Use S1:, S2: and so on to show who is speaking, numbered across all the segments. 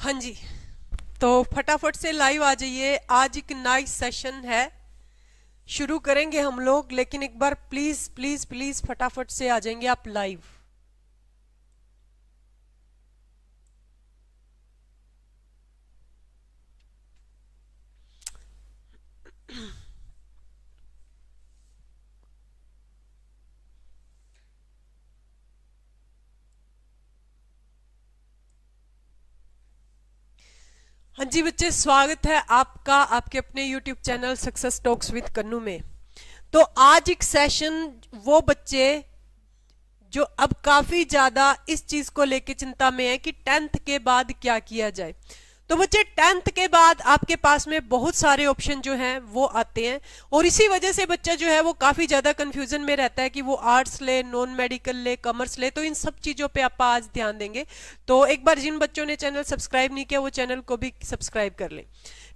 S1: हाँ जी, तो फटाफट से लाइव आ जाइए। आज एक नाइस सेशन है, शुरू करेंगे हम लोग, लेकिन एक बार प्लीज प्लीज प्लीज फटाफट से आ जाएंगे आप लाइव। हाँ जी बच्चे, स्वागत है आपका आपके अपने YouTube channel success talks with Kannu में। तो आज एक सेशन वो बच्चे जो अब काफी ज्यादा इस चीज को लेके चिंता में है कि 10th के बाद क्या किया जाए। तो बच्चे 10th के बाद आपके पास में बहुत सारे ऑप्शन जो हैं वो आते हैं, और इसी वजह से बच्चा जो है वो काफी ज्यादा कंफ्यूजन में रहता है कि वो आर्ट्स ले, नॉन मेडिकल ले, कॉमर्स ले। तो इन सब चीजों पे आप आज ध्यान देंगे। तो एक बार जिन बच्चों ने चैनल सब्सक्राइब नहीं किया वो चैनल को भी सब्सक्राइब कर लें।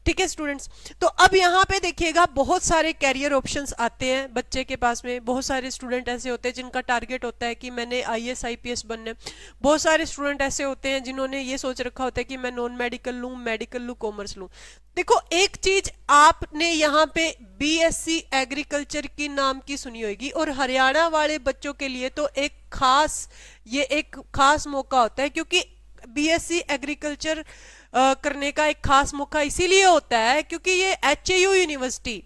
S1: ठीक है स्टूडेंट्स, तो अब यहाँ पे देखिएगा बहुत सारे कैरियर ऑप्शंस आते हैं बच्चे के पास में। बहुत सारे स्टूडेंट ऐसे होते हैं जिनका टारगेट होता है कि मैंने IAS IPS बनना है। बहुत सारे स्टूडेंट ऐसे होते हैं जिन्होंने ये सोच रखा होता है कि मैं नॉन मेडिकल लूँ, मेडिकल लूँ, कॉमर्स लूँ। देखो, एक चीज आपने यहाँ पे BSc एग्रीकल्चर की नाम की सुनी होगी, और हरियाणा वाले बच्चों के लिए तो ये एक खास मौका होता है, क्योंकि BSc एग्रीकल्चर करने का एक खास मौका इसीलिए होता है क्योंकि ये HAU यूनिवर्सिटी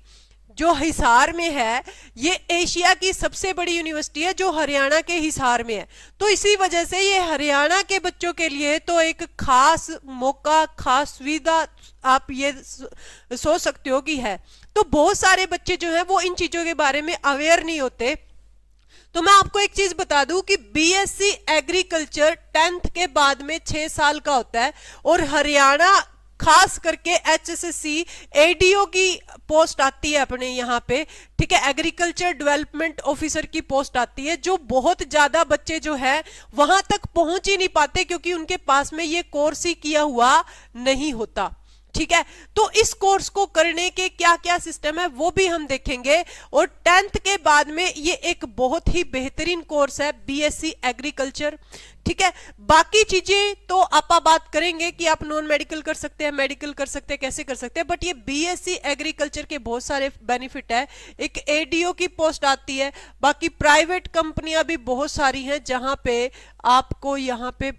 S1: जो हिसार में है, ये एशिया की सबसे बड़ी यूनिवर्सिटी है जो हरियाणा के हिसार में है। तो इसी वजह से ये हरियाणा के बच्चों के लिए तो एक खास मौका, खास सुविधा आप ये सोच सकते हो कि है। तो बहुत सारे बच्चे जो हैं वो इन चीजों के बारे में अवेयर नहीं होते। तो मैं आपको एक चीज बता दूं कि BSc एग्रीकल्चर 10th के बाद में 6 साल का होता है, और हरियाणा खास करके HSSC ADO की पोस्ट आती है अपने यहाँ पे। ठीक है, एग्रीकल्चर डेवलपमेंट ऑफिसर की पोस्ट आती है, जो बहुत ज्यादा बच्चे जो है वहां तक पहुंच ही नहीं पाते क्योंकि उनके पास में ये कोर्स ही किया हुआ नहीं होता। ठीक है, तो इस कोर्स को करने के क्या क्या सिस्टम है वो भी हम देखेंगे। और 10th के बाद में ये एक बहुत ही बेहतरीन कोर्स है BSc एग्रीकल्चर। ठीक है, बाकी चीजें तो आप बात करेंगे कि आप नॉन मेडिकल कर सकते हैं, मेडिकल कर सकते हैं, कैसे कर सकते हैं, बट ये BSc एग्रीकल्चर के बहुत सारे बेनिफिट है। एक ADO की पोस्ट आती है, बाकी प्राइवेट कंपनियां भी बहुत सारी हैं जहां पे आपको यहाँ पे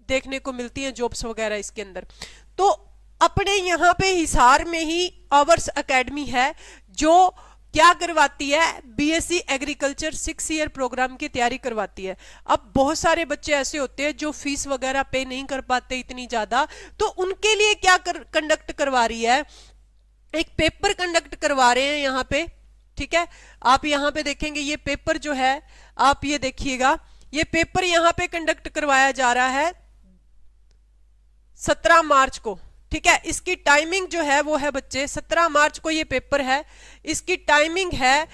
S1: देखने को मिलती हैं जॉब्स वगैरह इसके अंदर। तो अपने यहाँ पे हिसार में ही आवर्स एकेडमी है जो क्या करवाती है, BSc एग्रीकल्चर 6 ईयर प्रोग्राम की तैयारी करवाती है। अब बहुत सारे बच्चे ऐसे होते हैं जो फीस वगैरह पे नहीं कर पाते इतनी ज्यादा, तो उनके लिए क्या कंडक्ट करवा रही है, एक पेपर कंडक्ट करवा रहे हैं यहाँ पे। ठीक है, आप यहाँ पे देखेंगे ये पेपर जो है, आप ये देखिएगा, ये पेपर यहाँ पे कंडक्ट करवाया जा रहा है 17 मार्च को। ठीक है, इसकी टाइमिंग जो है वो है बच्चे 17 मार्च को ये पेपर है। इसकी टाइमिंग है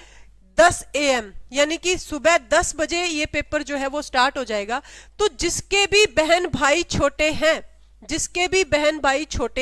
S1: 10 AM, यानी कि सुबह 10 बजे ये पेपर जो है वो स्टार्ट हो जाएगा। तो जिसके भी बहन भाई छोटे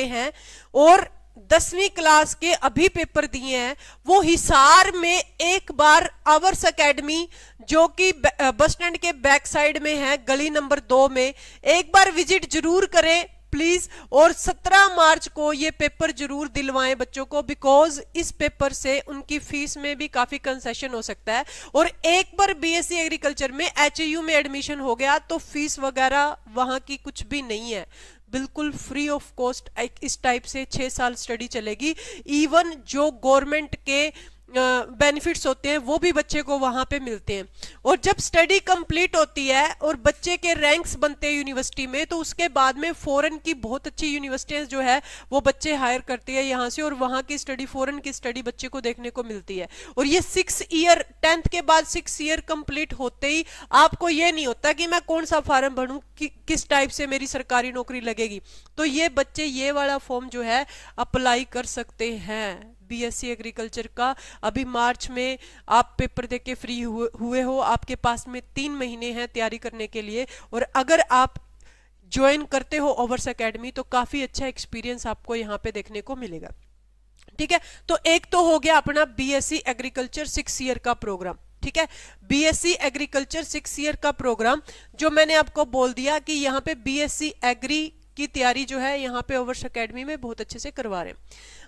S1: हैं और 10वीं क्लास के अभी पेपर दिए हैं, वो हिसार में एक बार आवर्स एकेडमी जो कि बस स्टैंड के बैक साइड में है, गली नंबर 2 में, एक बार विजिट जरूर करें प्लीज। और 17 मार्च को ये पेपर जरूर दिलवाएं बच्चों को, बिकॉज इस पेपर से उनकी फीस में भी काफी कंसेशन हो सकता है। और एक बार BSc एग्रीकल्चर में HAU में एडमिशन हो गया तो फीस वगैरह वहां की कुछ भी नहीं है, बिल्कुल फ्री ऑफ कॉस्ट इस टाइप से 6 साल स्टडी चलेगी। इवन जो गवर्नमेंट के बेनिफिट्स होते हैं वो भी बच्चे को वहां पे मिलते हैं। और जब स्टडी कंप्लीट होती है और बच्चे के रैंक्स बनते हैं यूनिवर्सिटी में, तो उसके बाद में फॉरेन की बहुत अच्छी यूनिवर्सिटीज जो है वो बच्चे हायर करते हैं यहाँ से, और वहां की स्टडी, फॉरेन की स्टडी बच्चे को देखने को मिलती है। और ये 6 ईयर, 10th के बाद 6 ईयर कंप्लीट होते ही आपको ये नहीं होता कि मैं कौन सा फॉर्म भरूं, किस टाइप से मेरी सरकारी नौकरी लगेगी। तो ये बच्चे ये वाला फॉर्म जो है अप्लाई कर सकते हैं BSc एग्रीकल्चर का। अभी मार्च में आप पेपर देके फ्री हुए हो, आपके पास में 3 महीने हैं तैयारी करने के लिए। और अगर आप ज्वाइन करते हो आवर्स एकेडमी तो काफी अच्छा एक्सपीरियंस आपको यहाँ पे देखने को मिलेगा। ठीक है, तो एक तो हो गया अपना BSc एग्रीकल्चर 6 ईयर का प्रोग्राम। ठीक है, BSc एग्रीकल्चर 6 ईयर का प्रोग्राम जो मैंने आपको बोल दिया कि यहाँ पे BSc एग्री की तैयारी जो है यहाँ पे आवर्स एकेडमी में बहुत अच्छे से करवा रहे हैं।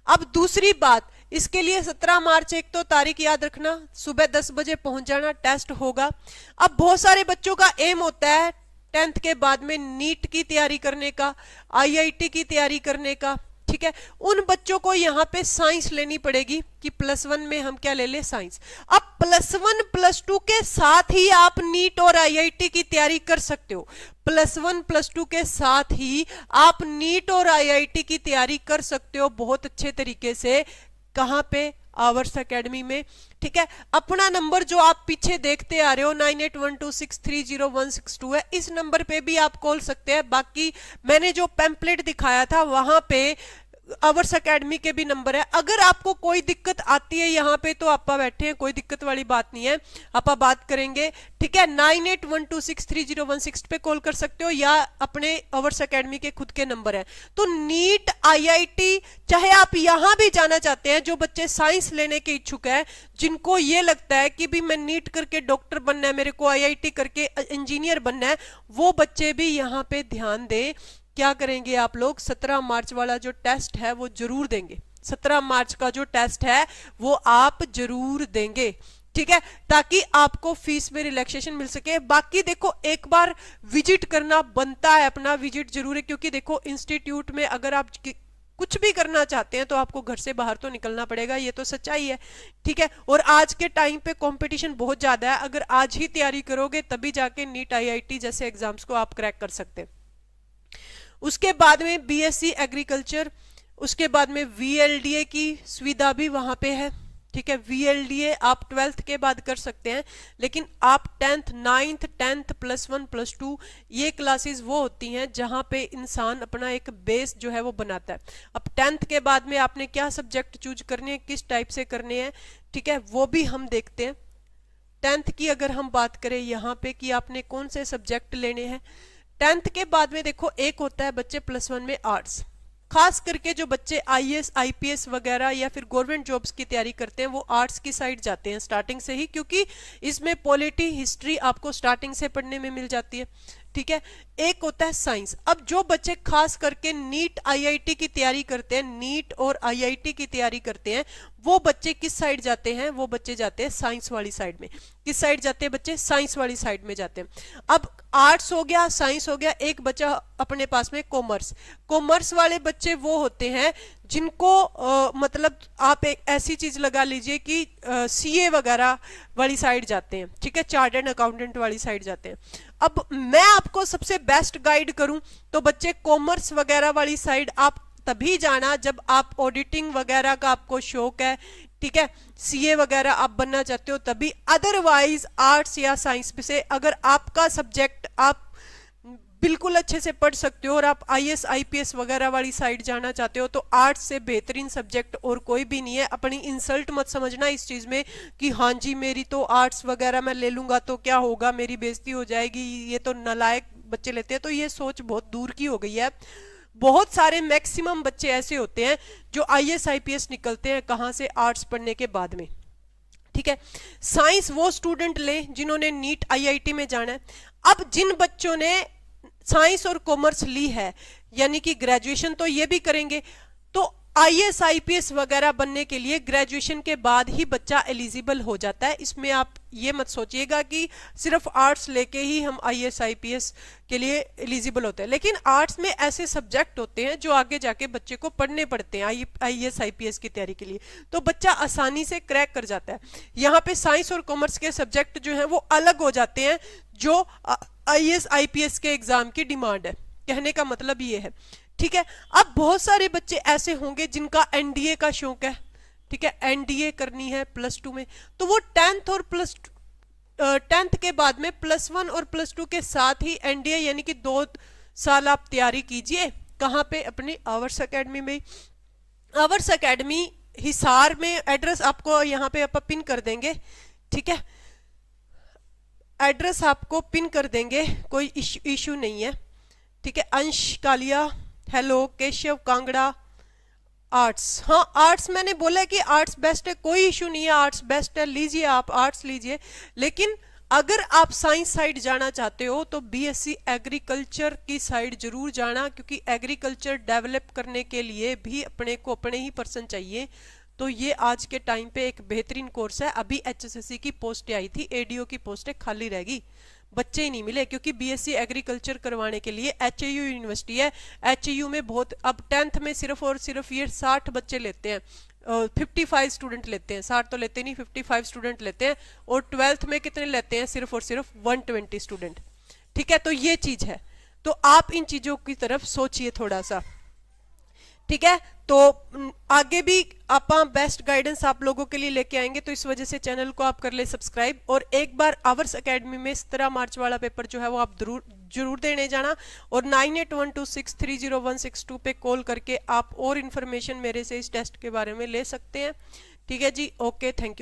S1: अब दूसरी बात, इसके लिए 17 मार्च एक तो तारीख याद रखना, सुबह 10 बजे पहुंच जाना, टेस्ट होगा। अब बहुत सारे बच्चों का एम होता है 10th के बाद में नीट की तैयारी करने का, IIT की तैयारी करने का, ठीक है। उन बच्चों को यहाँ पे साइंस लेनी पड़ेगी कि +1 में हम क्या ले ले, साइंस। अब +1 +2 के साथ ही आप नीट और IIT की तैयारी कर सकते हो। +1 +2 के साथ ही आप नीट और IIT की तैयारी कर सकते हो बहुत अच्छे तरीके से। कहाँ पे, आवर्स एकेडमी में, ठीक है। अपना नंबर जो आप पीछे देखते आ रहे हो 9812630162 है, इस नंबर पे भी आप कॉल सकते हैं। बाकी मैंने जो पैम्पलेट दिखाया था वहां पे आवर्स एकेडमी के भी नंबर है। अगर आपको कोई दिक्कत आती है यहाँ पे तो आपा बैठे हैं, कोई दिक्कत वाली बात नहीं है, आपा बात करेंगे, ठीक है। 9812630162 पे कॉल कर सकते हो या अपने आवर्स एकेडमी के खुद के नंबर है। तो नीट IIT चाहे आप यहां भी जाना चाहते हैं, जो बच्चे साइंस लेने के इच्छुक है, जिनको ये लगता है कि भी मैं नीट करके डॉक्टर बनना है, मेरे को IIT करके इंजीनियर बनना है, वो बच्चे भी यहाँ पे ध्यान दें। क्या करेंगे आप लोग, 17 मार्च वाला जो टेस्ट है वो जरूर देंगे। 17 मार्च का जो टेस्ट है वो आप जरूर देंगे, ठीक है, ताकि आपको फीस में रिलैक्सेशन मिल सके। बाकी देखो एक बार विजिट करना बनता है, अपना विजिट जरूर है, क्योंकि देखो इंस्टीट्यूट में अगर आप कुछ भी करना चाहते हैं तो आपको घर से बाहर तो निकलना पड़ेगा, ये तो सच्चाई है, ठीक है। और आज के टाइम पे कंपटीशन बहुत ज्यादा है, अगर आज ही तैयारी करोगे तभी जाके नीट IIT जैसे एग्जाम्स को आप क्रैक कर सकते हैं। उसके बाद में BSc एग्रीकल्चर, उसके बाद में VLDA की सुविधा भी वहां पे है, ठीक है। VLDA आप 12th के बाद कर सकते हैं, लेकिन आप 10th 9th 10th +1 +2 ये क्लासेस वो होती हैं जहां पे इंसान अपना एक बेस जो है वो बनाता है। अब 10th के बाद में आपने क्या सब्जेक्ट चूज करने हैं, किस टाइप से करने हैं, ठीक है, वो भी हम देखते हैं। 10th की अगर हम बात करें यहाँ पे कि आपने कौन से सब्जेक्ट लेने हैं। 10th के बाद में देखो एक होता है बच्चे +1 में आर्ट्स, खास करके जो बच्चे IAS IPS वगैरह या फिर गवर्नमेंट जॉब्स की तैयारी करते हैं वो आर्ट्स की साइड जाते हैं स्टार्टिंग से ही, क्योंकि इसमें पॉलिटी हिस्ट्री आपको स्टार्टिंग से पढ़ने में मिल जाती है, ठीक है। एक होता है साइंस। अब जो बच्चे खास करके नीट IIT की तैयारी करते हैं, नीट और IIT की तैयारी करते हैं, वो बच्चे किस साइड जाते हैं, वो बच्चे जाते हैं साइंस वाली साइड में। किस साइड जाते हैं बच्चे, साइंस वाली साइड में जाते हैं। अब आर्ट्स हो गया, साइंस हो गया, एक बच्चा अपने पास में कॉमर्स। कॉमर्स वाले बच्चे वो होते हैं जिनको मतलब आप एक ऐसी चीज लगा लीजिए कि CA वगैरह वाली साइड जाते हैं, ठीक है, चार्टर्ड अकाउंटेंट वाली साइड जाते हैं। अब मैं आपको सबसे बेस्ट गाइड करूं तो बच्चे कॉमर्स वगैरह वाली साइड आप तभी जाना जब आप ऑडिटिंग वगैरह का आपको शौक है, ठीक है, CA वगैरह आप बनना चाहते हो तभी। अदरवाइज आर्ट्स या साइंस से अगर आपका सब्जेक्ट आप बिल्कुल अच्छे से पढ़ सकते हो और आप IAS IPS वगैरह वाली साइड जाना चाहते हो तो आर्ट्स से बेहतरीन सब्जेक्ट और कोई भी नहीं है। अपनी इंसल्ट मत समझना इस चीज में कि हाँ जी मेरी तो आर्ट्स वगैरह मैं ले लूंगा तो क्या होगा, मेरी बेइज्जती हो जाएगी, ये तो नालायक बच्चे लेते हैं। तो ये सोच बहुत दूर की हो गई है। बहुत सारे मैक्सिमम बच्चे ऐसे होते हैं जो IAS IPS निकलते हैं कहाँ से, आर्ट्स पढ़ने के बाद में, ठीक है। साइंस वो स्टूडेंट ले जिन्होंने नीट IIT में जाना है। अब जिन बच्चों ने साइंस और कॉमर्स ली है यानी कि ग्रेजुएशन तो ये भी करेंगे, तो IAS IPS वगैरह बनने के लिए ग्रेजुएशन के बाद ही बच्चा एलिजिबल हो जाता है। इसमें आप ये मत सोचिएगा कि सिर्फ आर्ट्स लेके ही हम IAS IPS के लिए एलिजिबल होते हैं, लेकिन आर्ट्स में ऐसे सब्जेक्ट होते हैं जो आगे जाके बच्चे को पढ़ने पड़ते हैं IAS IPS की तैयारी के लिए, तो बच्चा आसानी से क्रैक कर जाता है। यहाँ पे साइंस और कॉमर्स के सब्जेक्ट जो है वो अलग हो जाते हैं जो IAS IPS के एग्जाम की डिमांड है, कहने का मतलब ये है, ठीक है। अब बहुत सारे बच्चे ऐसे होंगे जिनका NDA का शौक है, ठीक है, NDA करनी है +2 में, तो वो 10th और 10th के बाद में +1 और +2 के साथ ही NDA यानी कि 2 साल आप तैयारी कीजिए। कहाँ पे, अपनी आवर्स एकेडमी में। आवर्स एकेडमी हिसार में, एड्रेस आपको यहाँ पे आप पिन कर देंगे, ठीक है, एड्रेस आपको पिन कर देंगे, कोई इशू नहीं है, ठीक है। अंश कालिया, हेलो, केशव कांगड़ा, आर्ट्स, हाँ आर्ट्स मैंने बोला कि आर्ट्स बेस्ट है, कोई इशू नहीं है, आर्ट्स बेस्ट है, लीजिए आप आर्ट्स लीजिए, लेकिन अगर आप साइंस साइड जाना चाहते हो तो बीएससी एग्रीकल्चर की साइड जरूर जाना, क्योंकि एग्रीकल्चर डेवलप करने के लिए भी अपने को अपने ही पर्सन चाहिए। तो ये आज के टाइम पे एक बेहतरीन कोर्स है। अभी एचएसएससी की पोस्ट आई थी, एडीओ की पोस्टें खाली रहेगी, बच्चे ही नहीं मिले, क्योंकि बीएससी एग्रीकल्चर करवाने के लिए एचएयू यूनिवर्सिटी है। एचएयू में बहुत, अब 10th में सिर्फ और सिर्फ ये 60 बच्चे लेते हैं, 55 स्टूडेंट लेते हैं, 60 तो लेते नहीं, 55 स्टूडेंट लेते हैं। और 12th में कितने लेते हैं? सिर्फ और सिर्फ 120 स्टूडेंट। ठीक है, तो ये चीज है। तो आप इन चीजों की तरफ सोचिए थोड़ा सा। ठीक है, तो आगे भी आप बेस्ट गाइडेंस आप लोगों के लिए लेके आएंगे, तो इस वजह से चैनल को आप कर ले सब्सक्राइब। और एक बार आवर्स एकेडमी में 17 मार्च वाला पेपर जो है वो आप जरूर देने जाना। और 9812630162 पे कॉल करके आप और इन्फॉर्मेशन मेरे से इस टेस्ट के बारे में ले सकते हैं। ठीक है जी, ओके, थैंक यू।